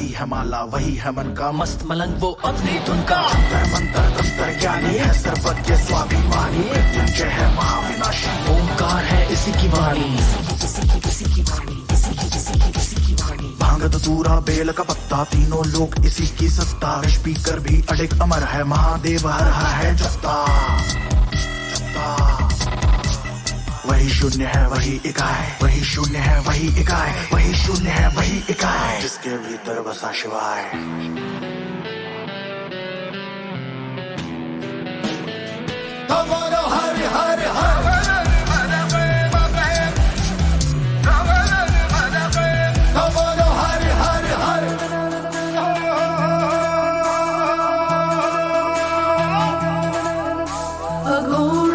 वही है माला, वही है मन का मस्त मलंग, वो अपनी धुन का मंत्र तंत्र ज्ञानी है, सर्वज्ञ स्वाभिमानी, मृत्युंजय है महाविनाशी, ओंकार है इसी की वाणी, भांग धतूरा बेल का पत्ता, तीनों लोग इसी की सत्ता, विष पीकर भी अडिग अमर है, महादेव हर हर है जपता। वही शून्य है वही इकाई, वही शून्य है वही इकाई, वही शून्य है वही इकाई, जिसके भीतर बसा शिवाय। तो बोलो हर हर हर, तो बोलो हर हर हर। अघोर